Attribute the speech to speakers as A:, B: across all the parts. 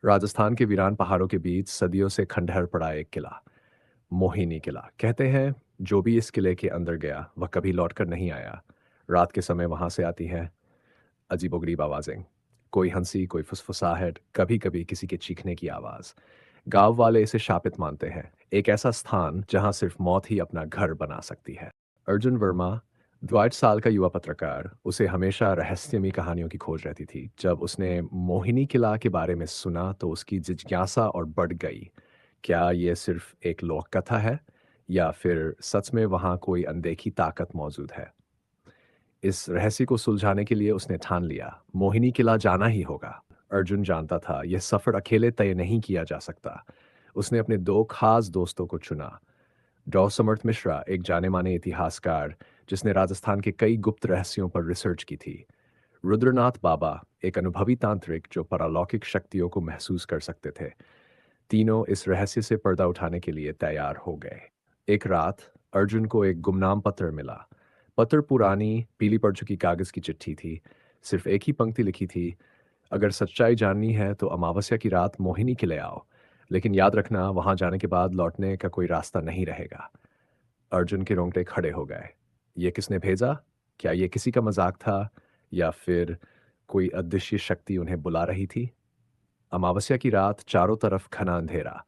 A: राजस्थान के वीरान पहाड़ों के बीच सदियों से खंडहर पड़ा एक किला, मोहिनी किला। कहते हैं जो भी इस किले के अंदर गया वह कभी लौटकर नहीं आया। रात के समय वहां से आती है अजीबोगरीब आवाजें। कोई हंसी, कोई फुसफुसाहट, कभी कभी किसी के चीखने की आवाज। गांव वाले इसे शापित मानते हैं, एक ऐसा स्थान जहां सिर्फ मौत ही अपना घर बना सकती है। अर्जुन वर्मा 22 साल का युवा पत्रकार, उसे हमेशा रहस्यमयी कहानियों की खोज रहती थी। जब उसने मोहिनी किला के बारे में सुना तो उसकी जिज्ञासा और बढ़ गई। क्या ये सिर्फ एक लोक कथा है या फिर सच में वहां कोई अनदेखी ताकत मौजूद है? इस रहस्य को सुलझाने के लिए उसने ठान लिया, मोहिनी किला जाना ही होगा। अर्जुन जानता था यह सफर अकेले तय नहीं किया जा सकता। उसने अपने दो खास दोस्तों को चुना। डॉ समर्थ मिश्रा, एक जाने माने इतिहासकार जिसने राजस्थान के कई गुप्त रहस्यों पर रिसर्च की थी। रुद्रनाथ बाबा, एक अनुभवी तांत्रिक जो पारलौकिक शक्तियों को महसूस कर सकते थे। तीनों इस रहस्य से पर्दा उठाने के लिए तैयार हो गए। एक रात अर्जुन को एक गुमनाम पत्र मिला। पत्र पुरानी, पीली पड़ चुकी कागज की चिट्ठी थी। सिर्फ एक ही पंक्ति लिखी थी, अगर सच्चाई जाननी है तो अमावस्या की रात मोहिनी किले आओ, लेकिन याद रखना वहां जाने के बाद लौटने का कोई रास्ता नहीं रहेगा। अर्जुन के रोंगटे खड़े हो गए। ये किसने भेजा? क्या ये किसी का मजाक था या फिर कोई अदृश्य शक्ति उन्हें बुला रही थी? अमावस्या की रात, चारों तरफ घना अंधेरा।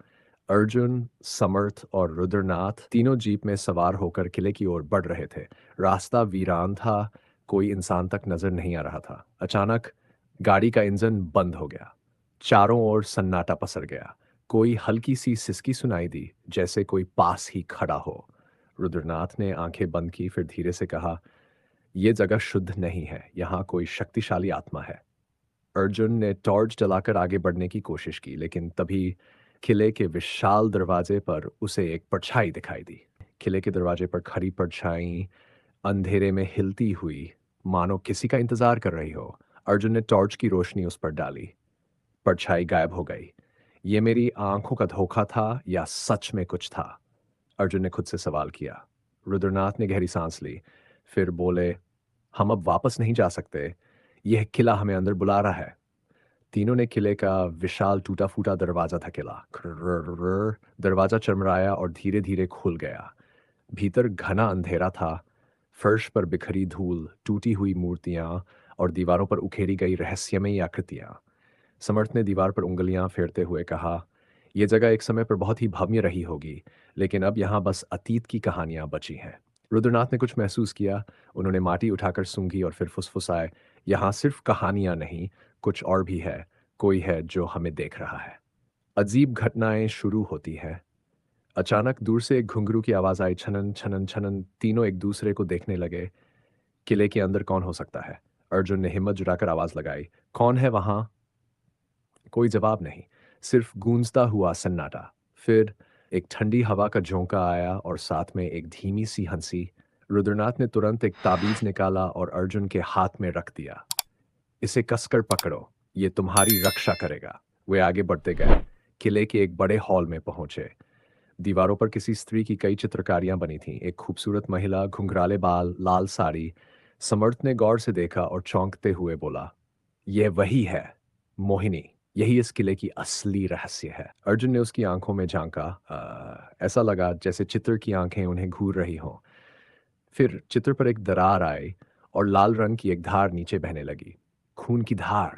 A: अर्जुन, समर्थ और रुद्रनाथ तीनों जीप में सवार होकर किले की ओर बढ़ रहे थे। रास्ता वीरान था, कोई इंसान तक नजर नहीं आ रहा था। अचानक गाड़ी का इंजन बंद हो गया। चारों ओर सन्नाटा पसर गया। कोई हल्की सी सिसकी सुनाई दी, जैसे कोई पास ही खड़ा हो। रुद्रनाथ ने आंखें बंद की, फिर धीरे से कहा, यह जगह शुद्ध नहीं है, यहाँ कोई शक्तिशाली आत्मा है। अर्जुन ने टॉर्च जलाकर आगे बढ़ने की कोशिश की, लेकिन तभी किले के विशाल दरवाजे पर उसे एक परछाई दिखाई दी। किले के दरवाजे पर खड़ी परछाई अंधेरे में हिलती हुई, मानो किसी का इंतजार कर रही हो। अर्जुन ने टॉर्च की रोशनी उस पर डाली। परछाई गायब हो गई। ये मेरी आंखों का धोखा था या सच में कुछ था? अर्जुन ने खुद से सवाल किया। रुद्रनाथ ने गहरी सांस ली, फिर बोले, हम अब वापस नहीं जा सकते, यह किला हमें अंदर बुला रहा है। तीनों ने किले का विशाल टूटा फूटा दरवाजा धकेला। खर्रर्रर्र, दरवाजा चरमराया और धीरे धीरे खुल गया। भीतर घना अंधेरा था। फर्श पर बिखरी धूल, टूटी हुई मूर्तियां और दीवारों पर उखेरी गई रहस्यमयी आकृतियां। समर्थ ने दीवार पर उंगलियां फेरते हुए कहा, यह जगह एक समय पर बहुत ही भव्य रही होगी, लेकिन अब यहाँ बस अतीत की कहानियां बची हैं। रुद्रनाथ ने कुछ महसूस किया। उन्होंने माटी उठाकर सूंघी और फिर फुसफुसाए, यहाँ सिर्फ कहानियां नहीं, कुछ और भी है। कोई है जो हमें देख रहा है। अजीब घटनाएं शुरू होती हैं। अचानक दूर से एक घुंघरू की आवाज आई, छनन छनन छनन। तीनों एक दूसरे को देखने लगे। किले के अंदर कौन हो सकता है? अर्जुन ने हिम्मत जुटाकर आवाज लगाई, कौन है वहां? कोई जवाब नहीं, सिर्फ गूंजता हुआ सन्नाटा। फिर एक ठंडी हवा का झोंका आया और साथ में एक धीमी सी हंसी। रुद्रनाथ ने तुरंत एक ताबीज निकाला और अर्जुन के हाथ में रख दिया। इसे कसकर पकड़ो, ये तुम्हारी रक्षा करेगा। वे आगे बढ़ते गए, किले के एक बड़े हॉल में पहुंचे। दीवारों पर किसी स्त्री की कई चित्रकारियां बनी थीं। एक खूबसूरत महिला, घुंघराले बाल, लाल साड़ी। समर्थ ने गौर से देखा और चौंकते हुए बोला, यह वही है, मोहिनी। यही इस किले की असली रहस्य है। अर्जुन ने उसकी आंखों में झांका। ऐसा लगा जैसे चित्र की आंखें उन्हें घूर रही हों। फिर चित्र पर एक दरार आई और लाल रंग की एक धार नीचे बहने लगी। खून की धार।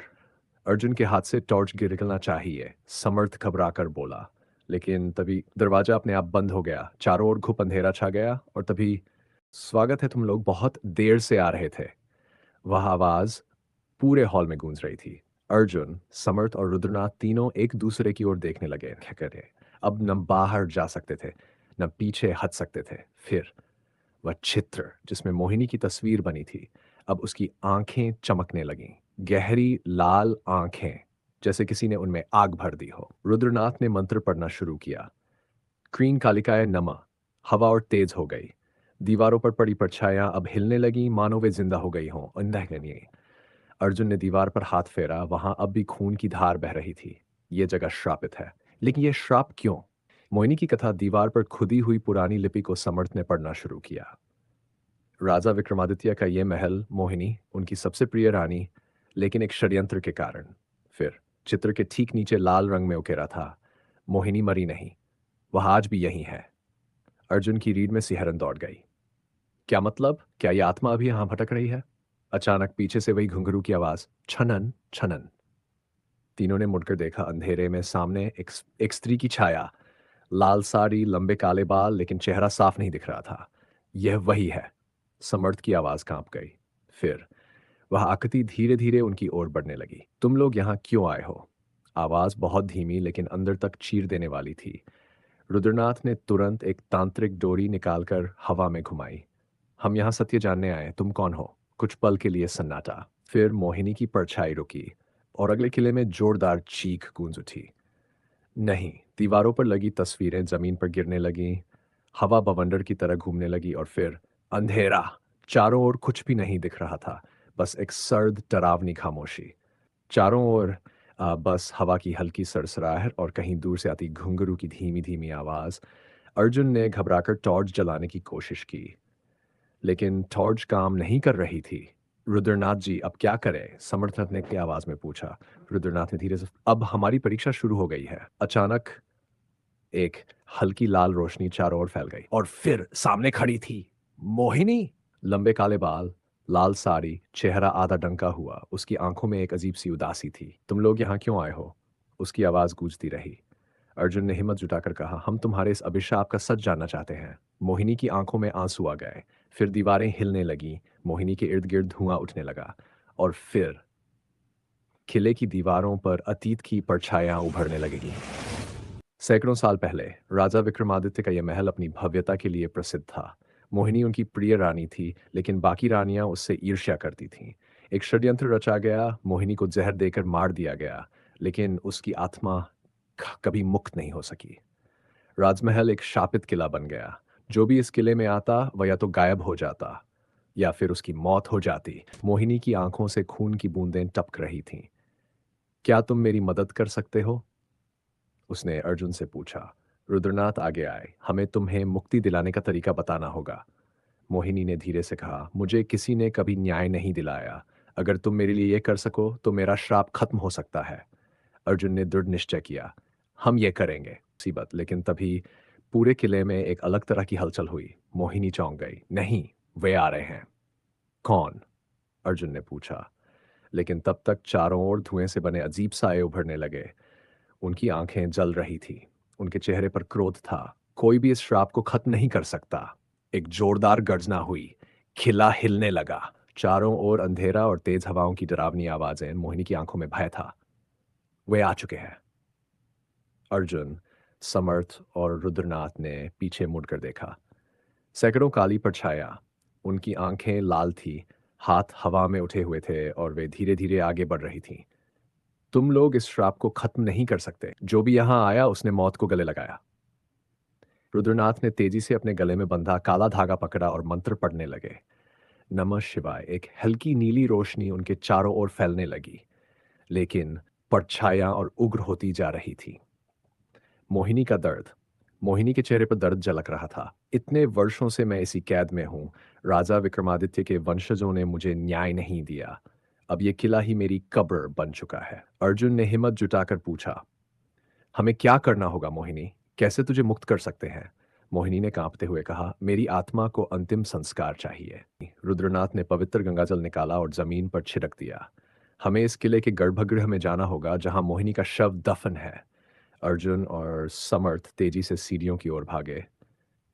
A: अर्जुन के हाथ से टॉर्च गिरना चाहिए, समर्थ घबराकर बोला। लेकिन तभी दरवाजा अपने आप बंद हो गया। चारों ओर घुप अंधेरा छा गया और तभी, स्वागत है, तुम लोग बहुत देर से आ रहे थे। वह आवाज पूरे हॉल में गूंज रही थी। अर्जुन, समर्थ और रुद्रनाथ तीनों एक दूसरे की ओर देखने लगे। क्या करे? अब न बाहर जा सकते थे, न पीछे हट सकते थे। फिर वह चित्र जिसमें मोहिनी की तस्वीर बनी थी, अब उसकी आंखें चमकने लगीं। गहरी लाल आंखें, जैसे किसी ने उनमें आग भर दी हो। रुद्रनाथ ने मंत्र पढ़ना शुरू किया। क्रीन कालिकाए नमः। हवा और तेज हो गई। दीवारों पर पड़ी परछाइयां अब हिलने लगी, मानो वे जिंदा हो गई हों। अर्जुन ने दीवार पर हाथ फेरा, वहां अब भी खून की धार बह रही थी। यह जगह श्रापित है। लेकिन यह श्राप क्यों? मोहिनी की कथा। दीवार पर खुदी हुई पुरानी लिपि को समर्थ ने पढ़ना शुरू किया। राजा विक्रमादित्य का यह महल, मोहिनी, उनकी सबसे प्रिय रानी, लेकिन एक षड्यंत्र के कारण। फिर चित्र के ठीक नीचे लाल रंग में उकेरा था, मोहिनी मरी नहीं, वह आज भी यहीं है। अर्जुन की रीढ़ में सिहरन दौड़ गई। क्या मतलब? क्या ये आत्मा अभी यहां भटक रही है? अचानक पीछे से वही घुंघरू की आवाज, छनन छनन। तीनों ने मुड़कर देखा। अंधेरे में सामने एक स्त्री की छाया, लाल साड़ी, लंबे काले बाल, लेकिन चेहरा साफ नहीं दिख रहा था। यह वही है। समर्थ की आवाज कांप गई। फिर वह आकृति धीरे धीरे उनकी ओर बढ़ने लगी। तुम लोग यहाँ क्यों आए हो? आवाज बहुत धीमी लेकिन अंदर तक चीर देने वाली थी। रुद्रनाथ ने तुरंत एक तांत्रिक डोरी निकालकर हवा में घुमाई। हम यहाँ सत्य जानने आए, तुम कौन हो? कुछ पल के लिए सन्नाटा। फिर मोहिनी की परछाई रुकी और अगले किले में जोरदार चीख गूंज उठी। नहीं, दीवारों पर लगी तस्वीरें जमीन पर गिरने लगीं, हवा बवंडर की तरह घूमने लगी और फिर अंधेरा। चारों ओर कुछ भी नहीं दिख रहा था, बस एक सर्द डरावनी खामोशी। चारों ओर बस हवा की हल्की सरसराहट और कहीं दूर से आती घुंघरू की धीमी धीमी आवाज। अर्जुन ने घबराकर टॉर्च जलाने की कोशिश की, लेकिन टॉर्च काम नहीं कर रही थी। रुद्रनाथ जी, अब क्या करें? समर्थक ने की आवाज में पूछा। रुद्रनाथ ने धीरे से, अब हमारी परीक्षा शुरू हो गई है। अचानक एक हल्की लाल रोशनी चारों ओर फैल गई और फिर सामने खड़ी थी मोहिनी। लंबे काले बाल, लाल साड़ी, चेहरा आधा डंका हुआ, उसकी आंखों में एक अजीब सी उदासी थी। तुम लोग यहाँ क्यों आए हो? उसकी आवाज गूंजती रही। अर्जुन ने हिम्मत जुटाकर कहा, हम तुम्हारे इस अभिशाप का सच जानना चाहते हैं। मोहिनी की आंखों में आंसू आ गए। फिर दीवारें हिलने लगी, मोहिनी के इर्द गिर्द धुआं उठने लगा और फिर किले की दीवारों पर अतीत की परछायां उभरने लगीं। सैकड़ों साल पहले राजा विक्रमादित्य का यह महल अपनी भव्यता के लिए प्रसिद्ध था। मोहिनी उनकी प्रिय रानी थी, लेकिन बाकी रानियां उससे ईर्ष्या करती थीं। एक षड्यंत्र रचा गया, मोहिनी को जहर देकर मार दिया गया, लेकिन उसकी आत्मा कभी मुक्त नहीं हो सकी। राजमहल एक शापित किला बन गया। जो भी इस किले में आता वह या तो गायब हो जाता या फिर उसकी मौत हो जाती। मोहिनी की आंखों से खून की बूंदें टपक रही थीं। क्या तुम मेरी मदद कर सकते हो? उसने अर्जुन से पूछा। रुद्रनाथ आगे आए। हमें तुम्हें मुक्ति दिलाने का तरीका बताना होगा। मोहिनी ने धीरे से कहा, मुझे किसी ने कभी न्याय नहीं दिलाया। अगर तुम मेरे लिए ये कर सको तो मेरा श्राप खत्म हो सकता है। अर्जुन ने दृढ़ निश्चय किया, हम ये करेंगे। मुसीबत, लेकिन तभी पूरे किले में एक अलग तरह की हलचल हुई। मोहिनी चौंक गई। नहीं, वे आ रहे हैं। कौन? अर्जुन ने पूछा। लेकिन तब तक चारों ओर धुएं से बने अजीब साए उभरने लगे। उनकी आंखें जल रही थी, उनके चेहरे पर क्रोध था। कोई भी इस श्राप को खत्म नहीं कर सकता। एक जोरदार गर्जना हुई, खिला हिलने लगा। चारों ओर अंधेरा और तेज हवाओं की डरावनी आवाजें। मोहिनी की आंखों में भय था। वे आ चुके हैं। अर्जुन, समर्थ और रुद्रनाथ ने पीछे मुड़कर देखा। सैकड़ों काली परछाया, उनकी आंखें लाल थी, हाथ हवा में उठे हुए थे और वे धीरे धीरे आगे बढ़ रही थीं। तुम लोग इस श्राप को खत्म नहीं कर सकते। जो भी यहां आया उसने मौत को गले लगाया। रुद्रनाथ ने तेजी से अपने गले में बंधा काला धागा पकड़ा और मंत्र पढ़ने लगे। नमः शिवाय। एक हल्की नीली रोशनी उनके चारों ओर फैलने लगी, लेकिन परछायां और उग्र होती जा रही थी। मोहिनी का दर्द। मोहिनी के चेहरे पर दर्द झलक रहा था। इतने वर्षों से मैं इसी कैद में हूं। राजा विक्रमादित्य के वंशजों ने मुझे न्याय नहीं दिया। अब यह किला ही मेरी कब्र बन चुका है। अर्जुन ने हिम्मत जुटाकर पूछा, हमें क्या करना होगा मोहिनी? कैसे तुझे मुक्त कर सकते हैं? मोहिनी ने कांपते हुए कहा, मेरी आत्मा को अंतिम संस्कार चाहिए। रुद्रनाथ ने पवित्र गंगाजल निकाला और जमीन पर छिड़क दिया। हमें इस किले के गर्भगृह में जाना होगा जहां मोहिनी का शव दफन है। अर्जुन और समर्थ तेजी से सीढ़ियों की ओर भागे।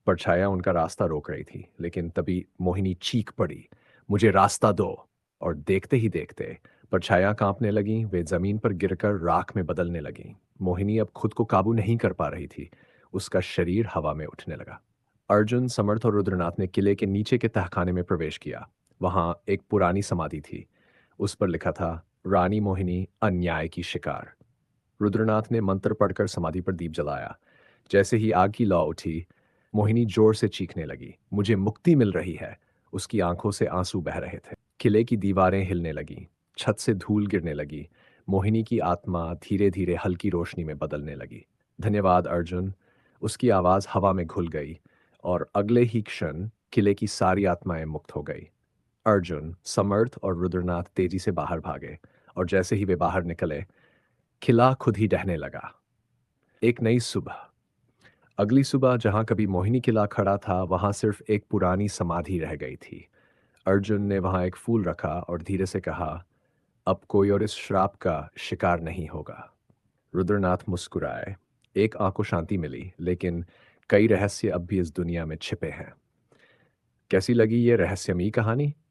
A: परछाया उनका रास्ता रोक रही थी, लेकिन तभी मोहिनी चीख पड़ी, मुझे रास्ता दो। और देखते ही देखते परछायां कांपने लगीं, वे जमीन पर गिरकर राख में बदलने लगीं। मोहिनी अब खुद को काबू नहीं कर पा रही थी, उसका शरीर हवा में उठने लगा। अर्जुन, समर्थ और रुद्रनाथ ने किले के नीचे के तहखाने में प्रवेश किया। वहां एक पुरानी समाधि थी, उस पर लिखा था, रानी मोहिनी अन्याय की शिकार। रुद्रनाथ ने मंत्र पढ़कर समाधि पर दीप जलाया। जैसे ही आग की लौ उठी, मोहिनी जोर से चीखने लगी, मुझे मुक्ति मिल रही है। उसकी आंखों से आंसू बह रहे थे। किले की दीवारें हिलने लगीं, छत से धूल गिरने लगी। मोहिनी की आत्मा धीरे धीरे हल्की रोशनी में बदलने लगी। धन्यवाद अर्जुन। उसकी आवाज हवा में घुल गई और अगले ही क्षण किले की सारी आत्माएं मुक्त हो गई। अर्जुन, समर्थ और रुद्रनाथ तेजी से बाहर भागे और जैसे ही वे बाहर निकले, किला खुद ही ढहने लगा। एक नई सुबह। अगली सुबह जहां कभी मोहिनी किला खड़ा था, वहां सिर्फ एक पुरानी समाधि रह गई थी। अर्जुन ने वहां एक फूल रखा और धीरे से कहा, अब कोई और इस श्राप का शिकार नहीं होगा। रुद्रनाथ मुस्कुराए। एक आंख को शांति मिली, लेकिन कई रहस्य अब भी इस दुनिया में छिपे हैं। कैसी लगी ये रहस्यमयी कहानी?